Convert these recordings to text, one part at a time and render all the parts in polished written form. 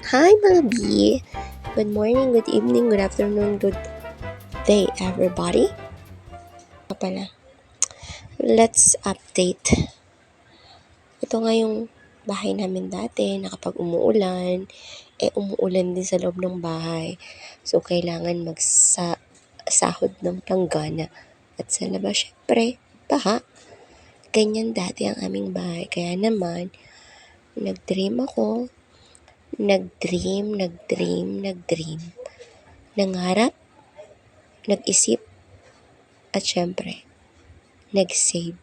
Hi mga B! Good morning, good evening, good afternoon, good day everybody. Pala, let's update. Ito nga yung bahay namin dati na kapag umuulan, umuulan din sa loob ng bahay. So, kailangan sahod ng planggana. At sa labas, syempre, baha. Ganyan dati ang aming bahay. Kaya naman, nag-dream ako. Nag-dream. Nangarap, nag-isip, at syempre, nag-save.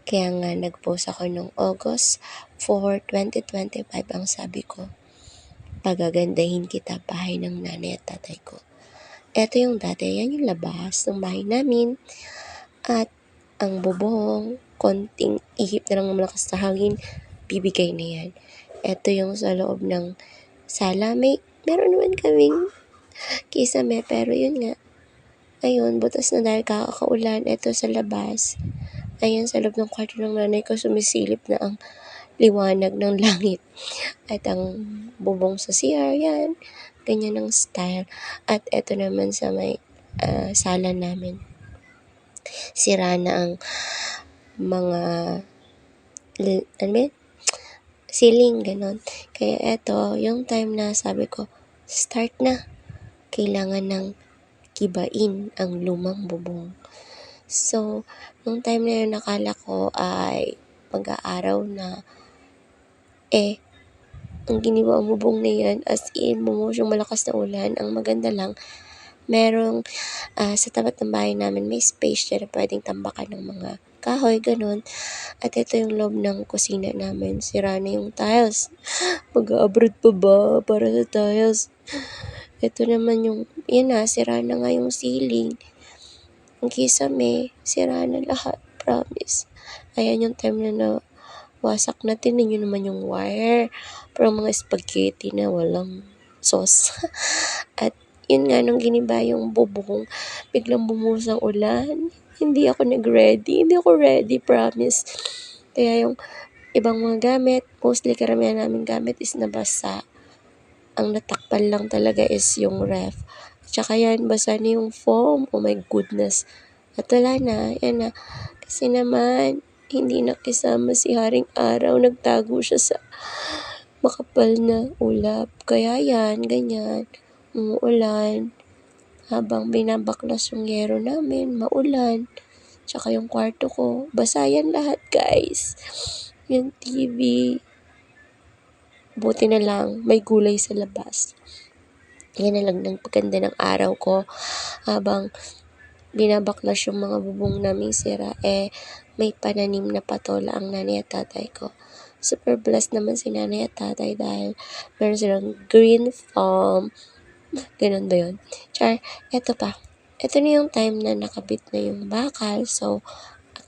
Kaya nga nag-post ako noong August 4, 2025 ang sabi ko, pagagandahin kita bahay ng nanay at tatay ko. Ito yung dati, yan yung labas ng bahay namin. At ang bubong, konting ihip na lang ng malakas na hangin, bibigay na yan. Ito yung sa loob ng sala. Meron naman kaming kisame, pero yun nga, ayun, butas na dahil kakaulan. Ito sa labas. Ayan, sa loob ng kwarto ng nanay ko, sumisilip na ang liwanag ng langit. At ang bubong sa CR, yan. Ganyan ang style. At eto naman sa may sala namin. Sira na ang mga, ceiling, ganon. Kaya eto, yung time na sabi ko, start na. Kailangan ng kibain ang lumang bubong. So, nung time na yun, nakala ko ay mag-aaraw na. Ang giniwa ang bubong na yan, as in, bumuhos yung malakas na ulan. Ang maganda lang, merong sa tapat ng bahay namin, may space dyan na pwedeng tambakan ng mga kahoy, ganun. At ito yung loob ng kusina namin. Sira na yung tiles. Mag-abroad pa ba para sa tiles? Ito naman yung, sira na nga yung ceiling. Ang kisame, sira na lahat, promise. Ayan yung time na wasak na, tinan nyo naman yung wire. Parang mga spaghetti na walang sauce. At yun nga, nung giniba yung bubong, biglang bumuhos ang ulan. Hindi ako ready, promise. Kaya yung ibang mga gamit, mostly karamihan namin gamit is nabasa. Ang natakpan lang talaga is yung ref. Tsaka yan, basa na yung foam. Oh my goodness. At wala na, yan na. Kasi naman, hindi nakisama si Haring Araw. Nagtago siya sa makapal na ulap. Kaya yan, ganyan. Umuulan. Habang binabaklas yung yero namin, maulan. Tsaka yung kwarto ko, basa yan lahat, guys. Yung TV. Buti na lang, may gulay sa labas. Yan na lang ng paganda ng araw ko. Habang binabaklas yung mga bubong naming sira, may pananim na patola ang nanay at tatay ko. Super blessed naman si nanay at tatay dahil meron silang green farm. Ganun ba yun? Char, eto pa. Ito na yung time na nakabit na yung bakal. So,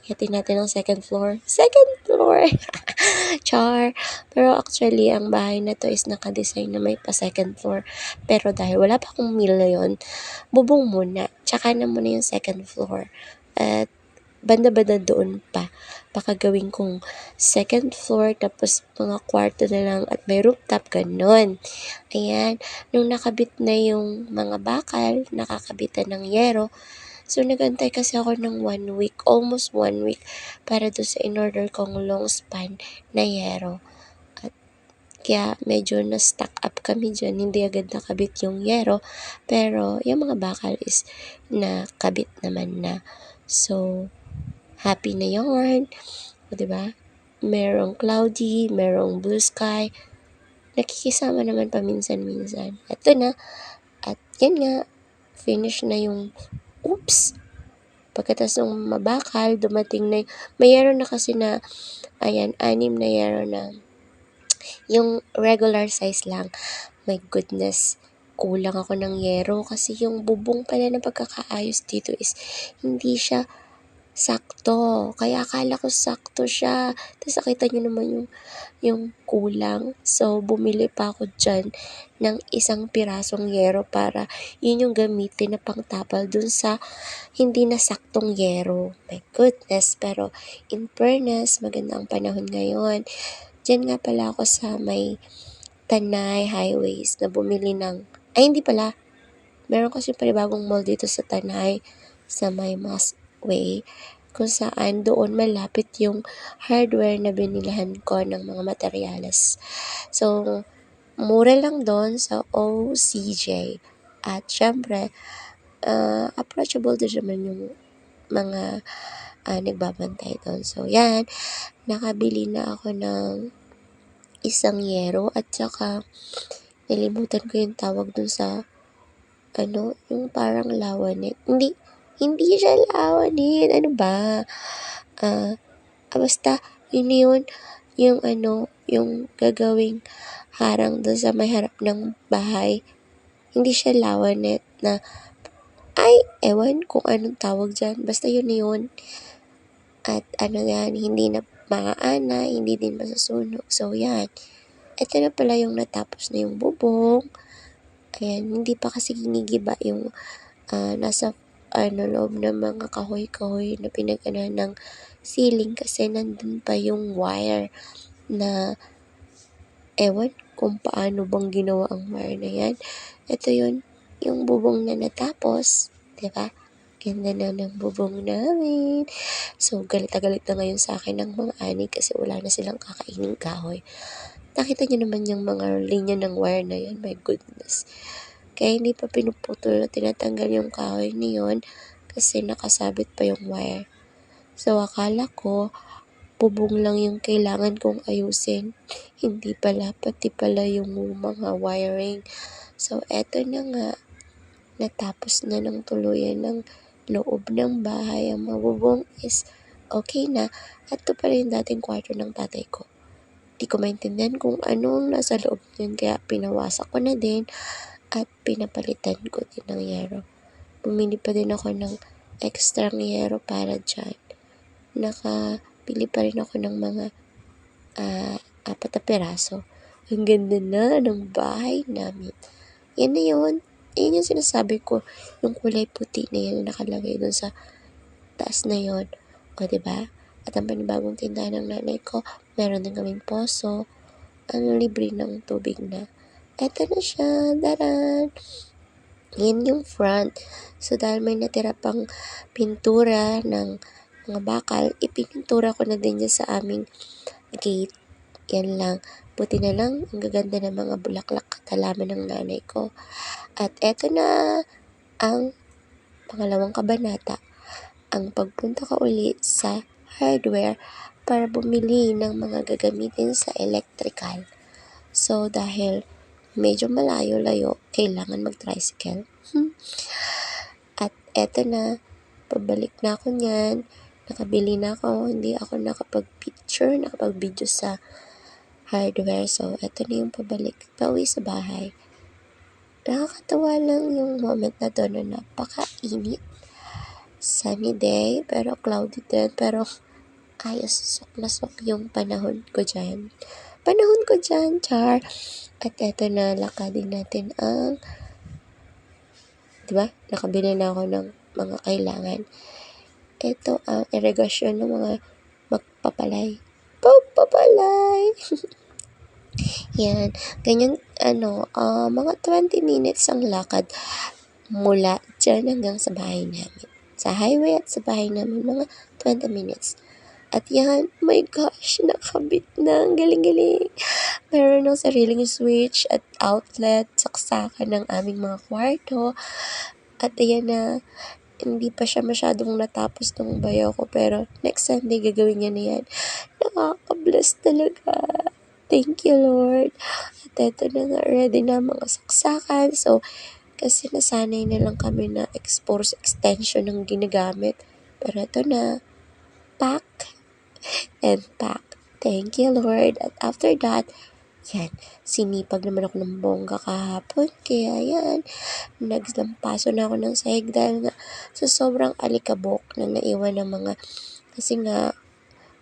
akyatin natin ang second floor. Char. Pero actually, ang bahay na to is nakadesign na may pa second floor. Pero dahil wala pa akong milyon, bubong muna. Tsaka na muna yung second floor. At banda-banda doon pa. Baka gawin kong second floor tapos mga kwarto na lang at may rooftop, ganon. Ayan. Nung nakabit na yung mga bakal, nakakabitan ng yero. So, nagantay kasi ako ng 1 week, almost 1 week, para doon sa in-order kong long span na yero. At kaya medyo na-stack up kami dyan. Hindi agad nakabit yung yero. Pero yung mga bakal is nakabit naman na. So, happy na yarn. O, diba? Merong cloudy, merong blue sky. Nakikisama naman paminsan-minsan. Ito na. At yan nga, finish na yung pagkatas ng mabakal, dumating na may yero na kasi na, 6 na yero na. Yung regular size lang. My goodness, kulang ako ng yero kasi yung bubong pala ng pagkakaayos dito is hindi siya sakto. Kaya akala ko sakto siya. Tapos nakita nyo naman yung kulang. So, bumili pa ako dyan ng 1 pirasong yero para yun yung gamitin na pangtapal dun sa hindi na saktong yero. My goodness. Pero, in fairness, maganda ang panahon ngayon. Diyan nga pala ako sa may Tanay Highways na bumili ng, ay hindi pala, meron kasi panibagong mall dito sa Tanay, sa may Mosque Way, kung saan doon malapit yung hardware na binilihan ko ng mga materyales. So, mura lang doon sa OCJ. At syempre, approachable din naman yung mga nagbabantay doon. So, yan, nakabili na ako ng isang yero at saka nalimutan ko yung tawag dun sa yung parang lawanet. Hindi siya lawanet. Ano ba? Basta yun yung yung gagawing harang doon sa may harap ng bahay. Hindi siya lawanet na, ay, ewan kung anong tawag dyan. Basta yun. At yan, hindi na maaana, hindi din masusunog. So, yan. Ito na pala yung natapos na yung bubong. Ayan, hindi pa kasi ginigiba yung nasa loob ng mga kahoy-kahoy na pinag-anuhan ng ceiling kasi nandun pa yung wire na ewan kung paano bang ginawa ang wire na yan. Ito yun, yung bubong na natapos, diba? Ganda na ng bubong namin. So, galit na ngayon sa akin ng mga ani kasi wala na silang kakaining kahoy. Nakita niyo naman yung mga linya ng wire na yan, my goodness. Kaya hindi pa pinuputol na tinatanggal yung kahoy niyon kasi nakasabit pa yung wire. So, akala ko, bubong lang yung kailangan kong ayusin. Hindi pala, pati pala yung mga wiring. So, eto na nga, natapos na ng tuluyan ng loob ng bahay. Ang mabubong is okay na. At ito pala yung dating kwarto ng tatay ko. Di ko maintindihan kung anong nasa loob niyan, kaya pinawasak ko na din at pinapalitan ko din ng yero. Bumili pa din ako ng extra yero para dyan. Nakabili pa rin ako ng mga 4 na piraso. Ang ganda na ng bahay namin. Yan na yun. Yan yung sinasabi ko. Yung kulay puti na yan na nakalagay dun sa taas na yun. O, diba? At ang panibagong tindahan ng nanay ko, meron din kaming poso. Ang libre ng tubig na. Eto na siya. Daran! Yan yung front. So, dahil may natira pang pintura ng mga bakal, ipintura ko na din dyan sa aming gate. Yan lang. Buti na lang, ang gaganda ng mga bulaklak at halaman ng nanay ko. At eto na ang pangalawang kabanata. Ang pagpunta ka ulit sa hardware para bumili ng mga gagamitin sa electrical. So, dahil medyo malayo-layo, kailangan mag-tricycle. At eto na, pabalik na ako niyan. Nakabili na ako, hindi ako nakapag-video sa hardware. So, eto na yung pabalik, pauwi sa bahay. Nakakatawa lang yung moment na doon na napaka-init. Sunny day, pero cloudy din. Pero kaya susok na sok yung panahon ko dyan, char. At eto na, lakadin natin ang, diba? Nakabili na ako ng mga kailangan. Ito ang irigasyon ng mga magpapalay. Pagpapalay! Yan. Ganyan, mga 20 minutes ang lakad mula dyan hanggang sa bahay namin. Sa highway at sa bahay namin, mga 20 minutes. At yan, my gosh, nakabit na. Ang galing-galing. Meron ng sariling switch at outlet, saksakan ng aming mga kwarto. At ayan na, hindi pa siya masyadong natapos ng bayaw ko. Pero next Sunday, gagawin niya na yan. Nakaka-bless talaga. Thank you, Lord. At eto na nga, ready na mga saksakan. So, kasi nasanay na lang kami na expose extension ng ginagamit. Pero ito na, pack and pack. Thank you, Lord. At after that, yan, sinipag naman ako ng bongga kahapon. Kaya yan, naglampaso na ako ng sahig dahil nga sa sobrang alikabok na naiwan ng mga, kasi nga,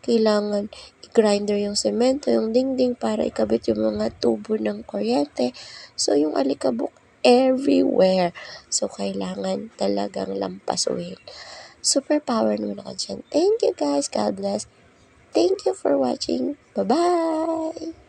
kailangan i-grinder yung semento, yung dingding para ikabit yung mga tubo ng kuryente. So, yung alikabok everywhere. So, kailangan talagang lampasuhin. Super power naman ako dyan. Thank you guys. God bless. Thank you for watching. Bye-bye!